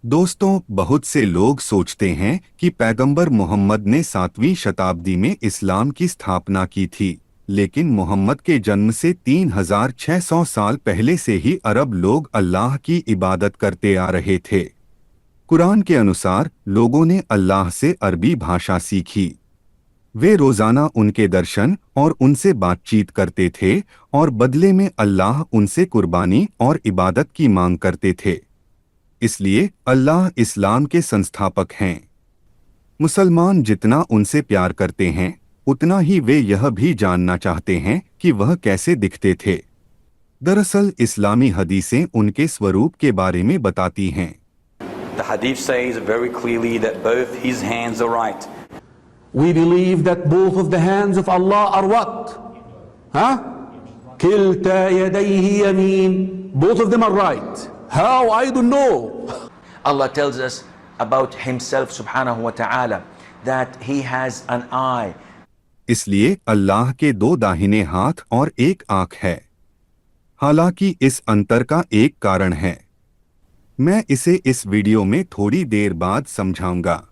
दोस्तों, बहुत से लोग सोचते हैं कि पैगंबर मोहम्मद ने 7वीं शताब्दी में इस्लाम की स्थापना की थी, लेकिन मोहम्मद के जन्म से 3600 साल पहले से ही अरब लोग अल्लाह की इबादत करते आ रहे थे। कुरान के अनुसार लोगों ने अल्लाह से अरबी भाषा सीखी। वे रोजाना उनके दर्शन और उनसे बातचीत करते थे और बदले में अल्लाह उनसे कुर्बानी और इबादत की मांग करते थे। इसलिए अल्लाह इस्लाम के संस्थापक हैं। मुसलमान जितना उनसे प्यार करते हैं, उतना ही वे यह भी जानना चाहते हैं कि वह कैसे दिखते थे। दरअसल इस्लामी हदीसें उनके स्वरूप के बारे में बताती हैं। The hadith says very clearly that both his hands are right. We believe that both of the hands of Allah are what? Huh? Kilta yadayhi yameen. Both of them are right. How? I don't know. Allah tells us about himself subhanahu wa ta'ala that he has an eye. इसलिए अल्लाह के 2 दाहिने हाथ और 1 आंख है। हालांकि इस अंतर का एक कारण है। मैं इसे इस वीडियो में थोड़ी देर बाद समझाऊंगा।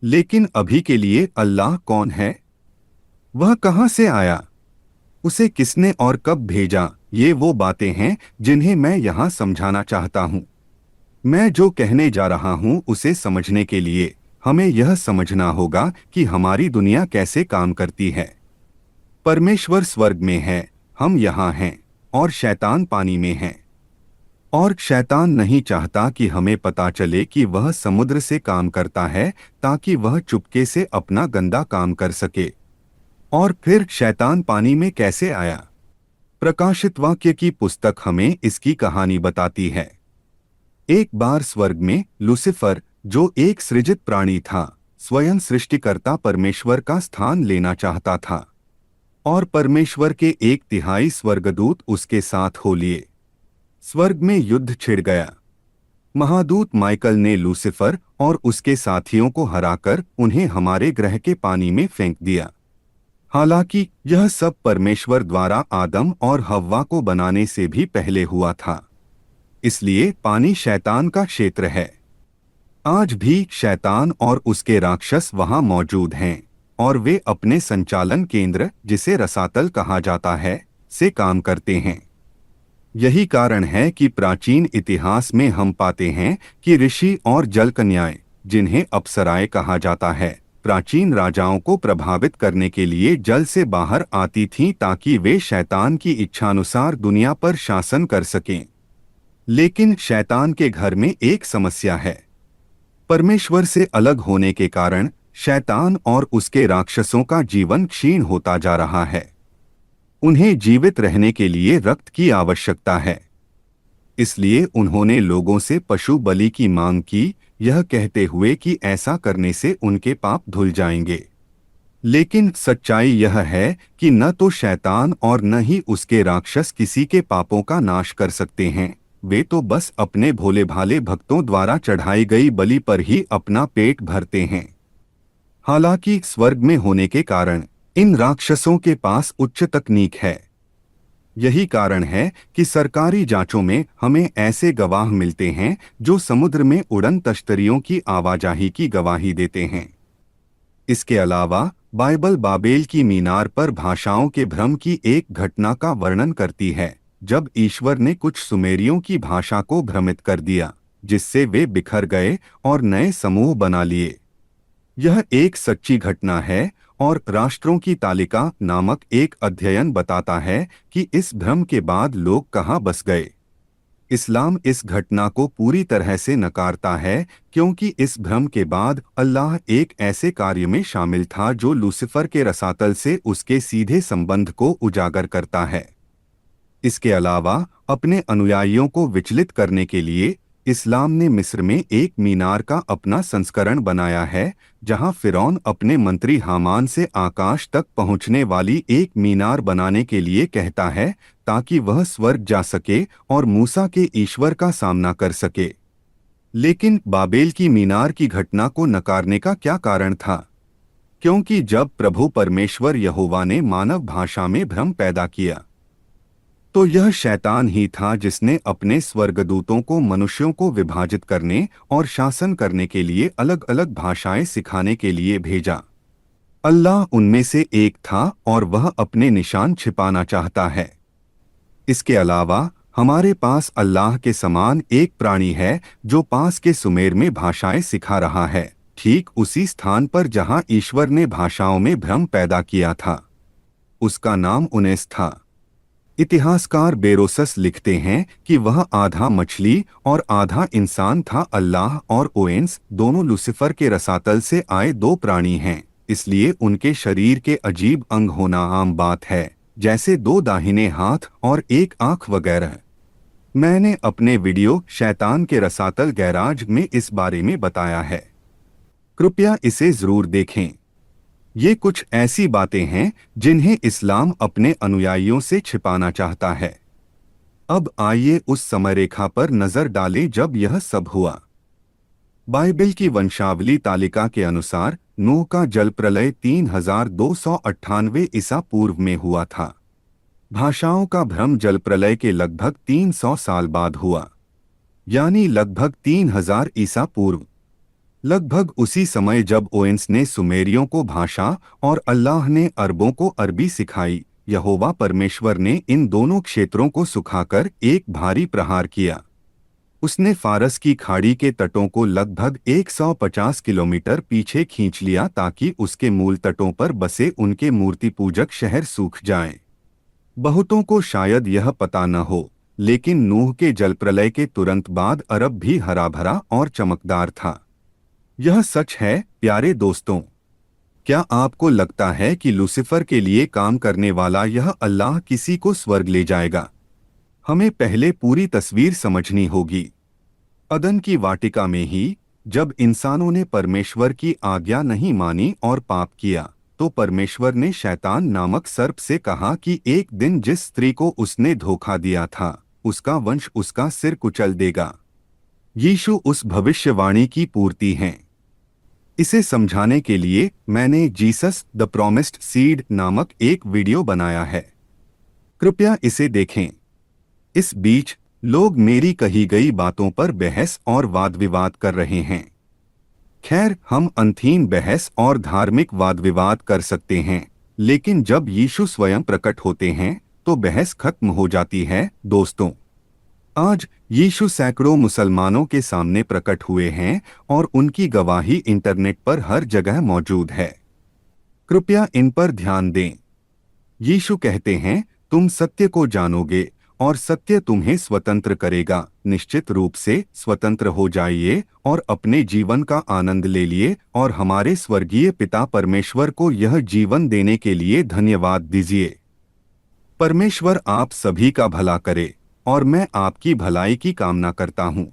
लेकिन अभी के लिए अल्लाह कौन है? वह कहां से आया? उसे किसने और कब भेजा? ये वो बातें हैं जिन्हें मैं यहाँ समझाना चाहता हूँ। मैं जो कहने जा रहा हूँ उसे समझने के लिए हमें यह समझना होगा कि हमारी दुनिया कैसे काम करती है। परमेश्वर स्वर्ग में है, हम यहाँ हैं, और शैतान पानी में है। और शैतान नहीं चाहता कि हमें पता चले कि वह समुद्र से काम करता है, ताकि वह चुपके से अपना गंदा काम कर सके। और फिर शैतान पानी में कैसे आया? प्रकाशित वाक्य की पुस्तक हमें इसकी कहानी बताती है। एक बार स्वर्ग में लूसीफर, जो एक सृजित प्राणी था, स्वयं सृष्टिकर्ता परमेश्वर का स्थान लेना चाहता था, और परमेश्वर के 1/3 स्वर्गदूत उसके साथ हो लिए। स्वर्ग में युद्ध छिड़ गया। महादूत माइकल ने लूसीफर और उसके साथियों को हराकर उन्हें हमारे ग्रह के पानी में फेंक दिया। हालांकि यह सब परमेश्वर द्वारा आदम और हव्वा को बनाने से भी पहले हुआ था। इसलिए पानी शैतान का क्षेत्र है। आज भी शैतान और उसके राक्षस वहां मौजूद हैं, और वे अपने संचालन केंद्र, जिसे रसातल कहा जाता है, से काम करते हैं। यही कारण है कि प्राचीन इतिहास में हम पाते हैं कि ऋषि और जलकन्याएं, जिन्हें अप्सराएं कहा जाता है, प्राचीन राजाओं को प्रभावित करने के लिए जल से बाहर आती थीं ताकि वे शैतान की इच्छानुसार दुनिया पर शासन कर सकें। लेकिन शैतान के घर में एक समस्या है। परमेश्वर से अलग होने के कारण शैतान और उसके राक्षसों का जीवन क्षीण होता जा रहा है। उन्हें जीवित रहने के लिए रक्त की आवश्यकता है। इसलिए उन्होंने लोगों से पशु बलि की मांग की, यह कहते हुए कि ऐसा करने से उनके पाप धुल जाएंगे। लेकिन सच्चाई यह है कि न तो शैतान और न ही उसके राक्षस किसी के पापों का नाश कर सकते हैं। वे तो बस अपने भोले भाले भक्तों द्वारा चढ़ाई गई बलि पर ही अपना पेट भरते हैं। हालांकि स्वर्ग में होने के कारण इन राक्षसों के पास उच्च तकनीक है। यही कारण है कि सरकारी जांचों में हमें ऐसे गवाह मिलते हैं जो समुद्र में उड़न तश्तरियों की आवाजाही की गवाही देते हैं। इसके अलावा बाइबल बाबेल की मीनार पर भाषाओं के भ्रम की एक घटना का वर्णन करती है, जब ईश्वर ने कुछ सुमेरियों की भाषा को भ्रमित कर दिया, जिससे वे बिखर गए और नए समूह बना लिए। यह एक सच्ची घटना है, और राष्ट्रों की तालिका नामक एक अध्ययन बताता है कि इस भ्रम के बाद लोग कहां बस गए। इस्लाम इस घटना को पूरी तरह से नकारता है, क्योंकि इस भ्रम के बाद अल्लाह एक ऐसे कार्य में शामिल था जो लूसीफर के रसातल से उसके सीधे संबंध को उजागर करता है। इसके अलावा अपने अनुयायियों को विचलित करने के लिए इस्लाम ने मिस्र में एक मीनार का अपना संस्करण बनाया है, जहां फिरौन अपने मंत्री हामान से आकाश तक पहुंचने वाली एक मीनार बनाने के लिए कहता है, ताकि वह स्वर्ग जा सके और मूसा के ईश्वर का सामना कर सके। लेकिन बाबेल की मीनार की घटना को नकारने का क्या कारण था? क्योंकि जब प्रभु परमेश्वर यहोवा ने मानव भाषा में भ्रम पैदा किया, तो यह शैतान ही था जिसने अपने स्वर्गदूतों को मनुष्यों को विभाजित करने और शासन करने के लिए अलग अलग भाषाएं सिखाने के लिए भेजा। अल्लाह उनमें से एक था और वह अपने निशान छिपाना चाहता है। इसके अलावा हमारे पास अल्लाह के समान एक प्राणी है जो पास के सुमेर में भाषाएं सिखा रहा है, ठीक उसी स्थान पर जहां ईश्वर ने भाषाओं में भ्रम पैदा किया था। उसका नाम उनेस था। इतिहासकार बेरोसस लिखते हैं कि वह आधा मछली और आधा इंसान था। अल्लाह और ओएंस दोनों लूसीफर के रसातल से आए दो प्राणी हैं, इसलिए उनके शरीर के अजीब अंग होना आम बात है, जैसे दो दाहिने हाथ और एक आंख वगैरह। मैंने अपने वीडियो शैतान के रसातल गैराज में इस बारे में बताया है, कृपया इसे जरूर देखें। ये कुछ ऐसी बातें हैं जिन्हें इस्लाम अपने अनुयायियों से छिपाना चाहता है। अब आइए उस समय रेखा पर नजर डालें जब यह सब हुआ। बाइबल की वंशावली तालिका के अनुसार नूह का जल प्रलय 3298 ईसा पूर्व में हुआ था। भाषाओं का भ्रम जल प्रलय के लगभग 300 साल बाद हुआ, यानी लगभग 3000 ईसा पूर्व। लगभग उसी समय जब ओएंस ने सुमेरियों को भाषा और अल्लाह ने अरबों को अरबी सिखाई, यहोवा परमेश्वर ने इन दोनों क्षेत्रों को सुखाकर एक भारी प्रहार किया। उसने फारस की खाड़ी के तटों को लगभग 150 किलोमीटर पीछे खींच लिया ताकि उसके मूल तटों पर बसे उनके मूर्ति पूजक शहर सूख जाएं। बहुतों को शायद यह पता न हो, लेकिन नूह के जलप्रलय के तुरंत बाद अरब भी हरा भरा और चमकदार था। यह सच है प्यारे दोस्तों। क्या आपको लगता है कि लूसीफर के लिए काम करने वाला यह अल्लाह किसी को स्वर्ग ले जाएगा? हमें पहले पूरी तस्वीर समझनी होगी। अदन की वाटिका में ही जब इंसानों ने परमेश्वर की आज्ञा नहीं मानी और पाप किया, तो परमेश्वर ने शैतान नामक सर्प से कहा कि एक दिन जिस स्त्री को उसने धोखा दिया था, उसका वंश उसका सिर कुचल देगा। यीशु उस भविष्यवाणी की पूर्ति हैं। इसे समझाने के लिए मैंने जीसस द प्रॉमिस्ड सीड नामक एक वीडियो बनाया है, कृपया इसे देखें। इस बीच लोग मेरी कही गई बातों पर बहस और वाद विवाद कर रहे हैं। खैर, हम अंतहीन बहस और धार्मिक वाद विवाद कर सकते हैं, लेकिन जब यीशु स्वयं प्रकट होते हैं तो बहस खत्म हो जाती है। दोस्तों, आज यीशु सैकड़ों मुसलमानों के सामने प्रकट हुए हैं और उनकी गवाही इंटरनेट पर हर जगह मौजूद है। कृपया इन पर ध्यान दें। यीशु कहते हैं, तुम सत्य को जानोगे और सत्य तुम्हें स्वतंत्र करेगा। निश्चित रूप से स्वतंत्र हो जाइए और अपने जीवन का आनंद ले लिए और हमारे स्वर्गीय पिता परमेश्वर को यह जीवन देने के लिए धन्यवाद दीजिए। परमेश्वर आप सभी का भला करे और मैं आपकी भलाई की कामना करता हूँ।